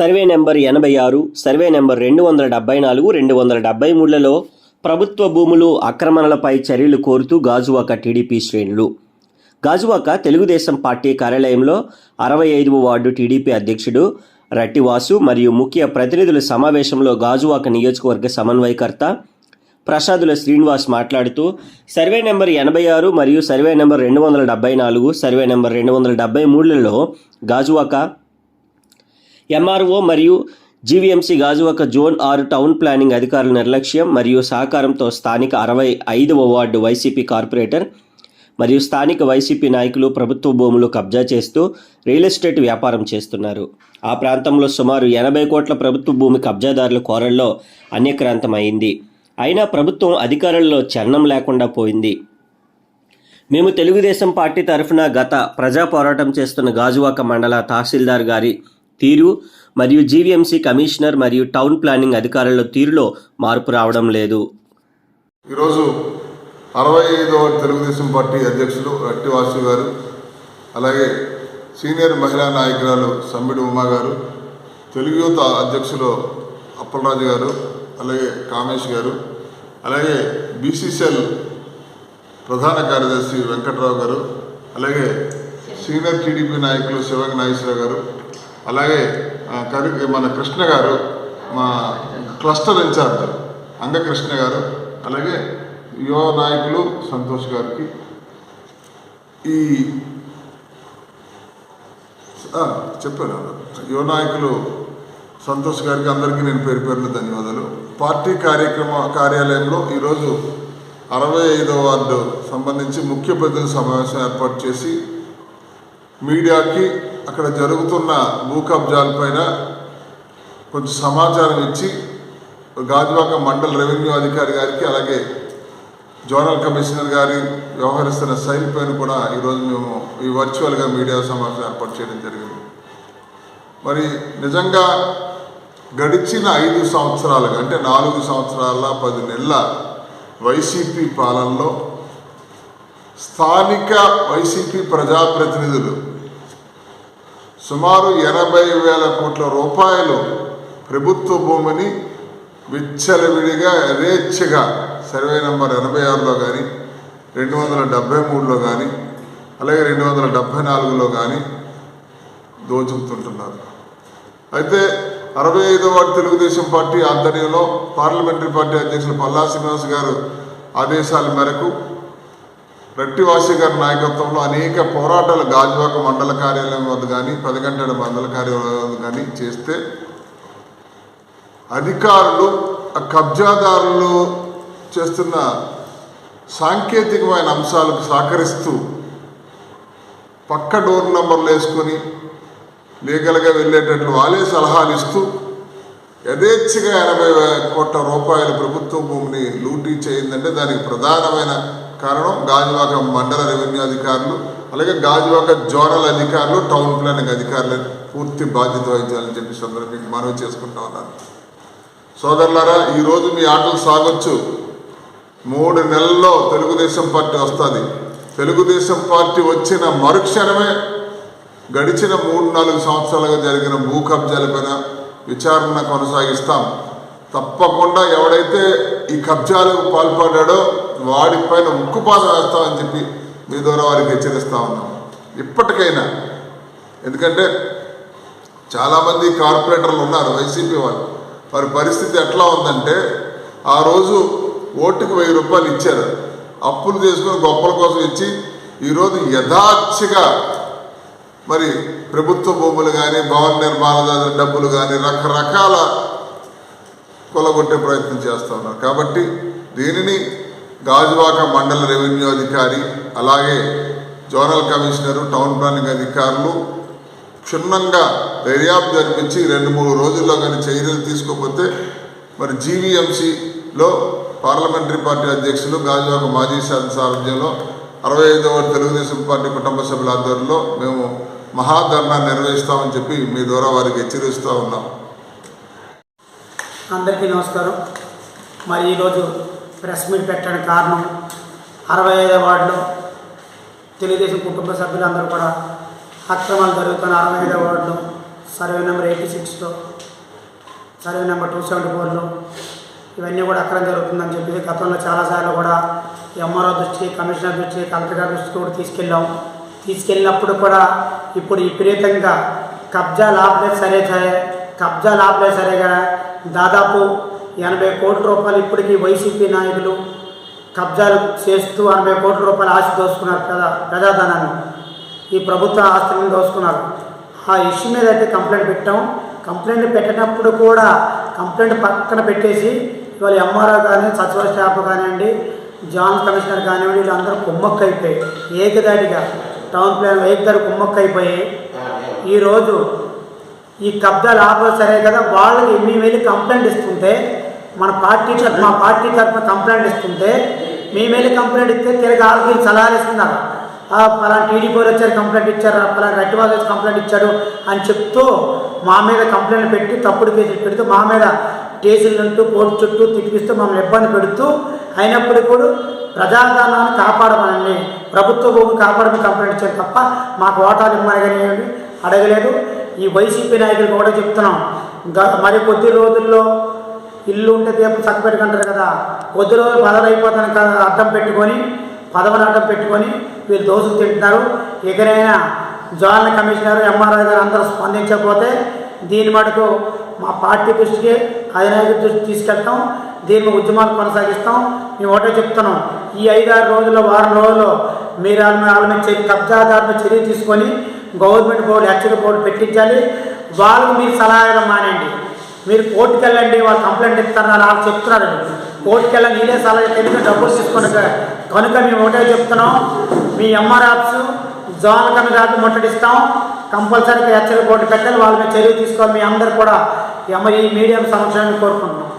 Survey number 86, survey number 274, 273లలో ప్రభుత్వ భూములు ఆక్రమణలపై చర్యలు కోరుతూ గాజువాక టీడీపీ శ్రేణులు. గాజువాక తెలుగుదేశం పార్టీ కార్యాలయంలో 65వ వార్డు టీడీపీ అధ్యక్షుడు రట్టివాసు మరియు ముఖ్య ప్రతినిధుల సమావేశంలో గాజువాక నియోజకవర్గ సమన్వయకర్త ప్రసాదుల శ్రీనివాస్ మాట్లాడుతూ సర్వే నెంబర్ 86 మరియు సర్వే నెంబర్ 274, సర్వే నెంబర్ 273లలో గాజువాక ఎంఆర్ఓ మరియు GVMC Gajuwaka zone 6 town planning అధికారుల నిర్లక్ష్యం మరియు సహకారంతో స్థానిక 65వ వార్డు వైసీపీ కార్పొరేటర్ మరియు స్థానిక వైసీపీ నాయకులు ప్రభుత్వ భూములు కబ్జా చేస్తూ రియల్ ఎస్టేట్ వ్యాపారం చేస్తున్నారు. ఆ ప్రాంతంలో సుమారు 80 కోట్ల ప్రభుత్వ భూమి కబ్జాదారుల కోరల్లో అన్యక్రాంతమైంది. అయినా ప్రభుత్వం అధికారుల్లో చలనం లేకుండా పోయింది. మేము తెలుగుదేశం పార్టీ తరఫున గత ప్రజా పోరాటం చేస్తున్న గాజువాక మండల తహసీల్దార్ గారి తీరు మరియు జీవీఎంసీ కమిషనర్ మరియు టౌన్ ప్లానింగ్ అధికారుల తీరులో మార్పు రావడం లేదు. ఈరోజు 65వ తెలుగుదేశం పార్టీ అధ్యక్షులు రట్టివాసు గారు, అలాగే సీనియర్ మహిళా నాయకురాలు సమ్మిడి ఉమా గారు, తెలుగు యువత అధ్యక్షులు అప్పలరాజు గారు, అలాగే కామేష్ గారు, అలాగే బీసీసీఎల్ ప్రధాన కార్యదర్శి వెంకట్రావు గారు, అలాగే సీనియర్ టీడీపీ నాయకులు శివంగ నాగేశ్వరరావు గారు, అలాగే మన కృష్ణ గారు, మా క్లస్టర్ ఇన్ఛార్జ్ అంగకృష్ణ గారు, అలాగే యువ నాయకులు సంతోష్ గారికి, ఈ చెప్పాను యువ నాయకులు సంతోష్ గారికి అందరికీ నేను పేరు పేరున ధన్యవాదాలు. పార్టీ కార్యాలయంలో ఈరోజు 65వ వార్డు సంబంధించి ముఖ్య ప్రతినిధుల సమావేశం ఏర్పాటు చేసి మీడియాకి అక్కడ జరుగుతున్న భూ కబ్జాలపైన కొంచెం సమాచారం ఇచ్చి గాజువాక మండల రెవెన్యూ అధికారి గారికి, అలాగే జోనల్ కమిషనర్ గారి వ్యవహరిస్తున్న శైలి పైన కూడా ఈరోజు మేము ఈ వర్చువల్గా మీడియా సమావేశం ఏర్పాటు చేయడం జరిగింది. మరి నిజంగా గడిచిన 5 సంవత్సరాలుగా, అంటే 4 సంవత్సరాల 10 నెలల వైసీపీ పాలనలో స్థానిక వైసీపీ ప్రజాప్రతినిధులు సుమారు 80,000 కోట్ల రూపాయలు ప్రభుత్వ భూమిని విచ్చలవిడిగా యథేచ్ఛగా సర్వే నెంబర్ 86లో కానీ, 273లో కానీ, అలాగే 274లో కానీ దోచుకుతుంటున్నారు. అయితే 65వ వార్డు తెలుగుదేశం పార్టీ ఆధ్వర్యంలో పార్లమెంటరీ పార్టీ అధ్యక్షులు పల్లా శ్రీనివాస్ గారు ఆదేశాల మేరకు రట్టివాసి గారి నాయకత్వంలో అనేక పోరాటాలు గాజువాక మండల కార్యాలయం వద్ద కానీ, 10 గంటల మండల కార్యాలయం వద్ద కానీ చేస్తే అధికారులు ఆ కబ్జాదారులు చేస్తున్న సాంకేతికమైన అంశాలకు సహకరిస్తూ పక్క డోర్ నంబర్లు వేసుకొని లీగల్గా వెళ్ళేటట్లు వాళ్ళే సలహాలు ఇస్తూ యథేచ్ఛగా 80,000 కోట్ల రూపాయల ప్రభుత్వ భూమిని లూటీ చేయిందంటే దానికి ప్రధానమైన కారణం గాజువాక మండల రెవెన్యూ అధికారులు, అలాగే గాజువాక జోనల్ అధికారులు, టౌన్ ప్లానింగ్ అధికారులు పూర్తి బాధ్యత వహించాలని చెప్పి సందర్భంగా మనవి చేసుకుంటా ఉన్నాను. సోదరులారా, ఈరోజు మీ ఆటలు సాగొచ్చు. 3 నెలల్లో తెలుగుదేశం పార్టీ వస్తుంది. తెలుగుదేశం పార్టీ వచ్చిన మరుక్షణమే గడిచిన 3-4 సంవత్సరాలుగా జరిగిన భూ కబ్జాలపైన విచారణ కొనసాగిస్తాం. తప్పకుండా ఎవడైతే ఈ కబ్జాలకు పాల్పడ్డాడో వాడిపైన ఉక్కుపాదం వేస్తామని చెప్పి మీ ద్వారా వారికి హెచ్చరిస్తూ ఉన్నాం. ఇప్పటికైనా, ఎందుకంటే చాలామంది కార్పొరేటర్లు ఉన్నారు వైసీపీ వాళ్ళు, వారి పరిస్థితి ఎట్లా ఉందంటే ఆ రోజు ఓటుకు 1000 రూపాయలు ఇచ్చారు, అప్పులు చేసుకుని గొప్పల కోసం ఇచ్చి ఈరోజు యథాచ్ఛగా మరి ప్రభుత్వ భూములు కానీ, భవన నిర్మాణ డబ్బులు కానీ రకరకాల కొలగొట్టే ప్రయత్నం చేస్తూ ఉన్నారు. కాబట్టి దీనిని గాజువాక మండల రెవెన్యూ అధికారి, అలాగే జోనల్ కమిషనరు, టౌన్ ప్లానింగ్ అధికారులు క్షుణ్ణంగా దర్యాప్తు జరిపించి 2-3 రోజుల్లో కానీ చర్యలు తీసుకోకపోతే మరి జీవీఎంసీలో పార్లమెంటరీ పార్టీ అధ్యక్షులు గాజువాక మాజీ శాసన సారథ్యంలో 65వ తెలుగుదేశం పార్టీ కుటుంబ సభ్యుల ఆధ్వర్యంలో మేము మహాధర్నా నిర్వహిస్తామని చెప్పి మీ ద్వారా వారికి హెచ్చరిస్తూ ఉన్నాం. అందరికీ నమస్కారం. మరి ఈరోజు ప్రెస్ మీట్ పెట్టడానికి కారణం 65వ వార్డులో తెలుగుదేశం కుటుంబ సభ్యులందరూ కూడా అక్రమాలు జరుగుతున్న 65వ వార్డులో సర్వే నెంబర్ 86లో, సర్వే నెంబర్ 274లో ఇవన్నీ కూడా అక్రమం జరుగుతుందని చెప్పి గతంలో చాలాసార్లు కూడా ఎంఆర్ఓ దృష్టి, కమిషనర్ దృష్టి, కలెక్టర్ గారి దృష్టి కూడా తీసుకెళ్ళినప్పుడు కూడా ఇప్పుడు విపరీతంగా కబ్జాలు ఆపలేదు సరే కదా దాదాపు 80 కోట్ల రూపాయలు ఇప్పటికీ వైసీపీ నాయకులు కబ్జాలు చేస్తూ 80 కోట్ల రూపాయలు ఆస్తి దోసుకున్నారు కదా, ప్రజాధనాన్ని ఈ ప్రభుత్వ ఆస్తులను దోసుకున్నారు. ఆ ఇష్యూ మీద అయితే కంప్లైంట్ పెట్టాం. కంప్లైంట్ పెట్టినప్పుడు కూడా కంప్లైంట్ పక్కన పెట్టేసి ఇవాళ ఎంఆర్ఓ కానీ, సచివ స్టాఫ్ కానివ్వండి, జాయింట్ కమిషనర్ కానివ్వండి, వీళ్ళందరూ కుమ్మక్క అయిపోయి ఏకదాటిగా టౌన్ ప్లాన్ ఏకదారి కుమ్మక్క అయిపోయి ఈరోజు ఈ కబ్జాలు ఆపలు సరే కదా వాళ్ళకి మేము వెళ్ళి కంప్లైంట్ ఇస్తుంటే మా పార్టీ తరఫున కంప్లైంట్ ఇస్తుంటే మేము వెళ్ళి కంప్లైంట్ ఇస్తే తిరిగి ఆల్గీలు సలహాలు ఇస్తున్నారు. పలానా టీడీపీ వచ్చారు కంప్లైంట్ ఇచ్చారు, పలానా రెడ్డివాళ్ళు వచ్చి కంప్లైంట్ ఇచ్చాడు అని చెప్తూ మా మీద కంప్లైంట్ పెట్టి తప్పుడు కేసులు పెడుతూ మా మీద కేసులు అంటూ కోర్టు చుట్టూ తిప్పిస్తూ మమ్మల్ని ఇబ్బంది పెడుతూ అయినప్పుడు కూడా ప్రజాధనాన్ని కాపాడమనండి, ప్రభుత్వ భూమిని కాపాడమని కంప్లైంట్ ఇచ్చారు తప్ప మాకు ఓటాలు ఇమ్మని కానీ అడగలేదు. ఈ వైసీపీ నాయకులు కూడా చెప్తున్నాం, మరి కొద్ది రోజుల్లో ఇల్లు ఉంటే తీర్పు చక్కబెట్టుకుంటారు కదా, కొద్ది రోజులు పదవి అయిపోతానికి పదవిని అడ్డం పెట్టుకొని వీళ్ళు దోసులు తింటున్నారు. ఎక్కడైనా జాయింట్ కమిషనర్, ఎంఆర్ఓ గారు అందరూ స్పందించకపోతే దీని మటుకు మా పార్టీ దృష్టికి, అధినాయకుల దృష్టికి తీసుకెళ్తాం. దీని ఉద్యమాలు కొనసాగిస్తాం. మేము ఒకటే చెప్తున్నాం, ఈ 5-6 రోజుల్లో, వారం రోజుల్లో మీరు వాళ్ళ మీద కబ్జాదారుల చర్య తీసుకొని గవర్నమెంట్ బోర్డు, హెచ్చరిక బోర్డు పెట్టించాలి. వాళ్ళకి మీరు సలహాలు మానండి. మీరు కోర్టుకు వెళ్ళండి, వాళ్ళు కంప్లైంట్ ఇస్తారని వాళ్ళు చెప్తున్నారు. కోర్టుకు వెళ్ళండి, మీరే సలహా ఎందుకంటే డబ్బులు తీసుకొని కనుక మేము ఒకటే చెప్తున్నాం, మీ ఎంఆర్ ఆఫీసు, జోనల్ కమిటీ ముట్టడిస్తాం. కంపల్సరీగా హెచ్చరిక బోర్డు పెట్టాలి, వాళ్ళ మీద చర్య తీసుకోవాలి. మీ అందరూ కూడా ఈ మీడియం సమక్షాన్ని కోరుకుంటున్నాం.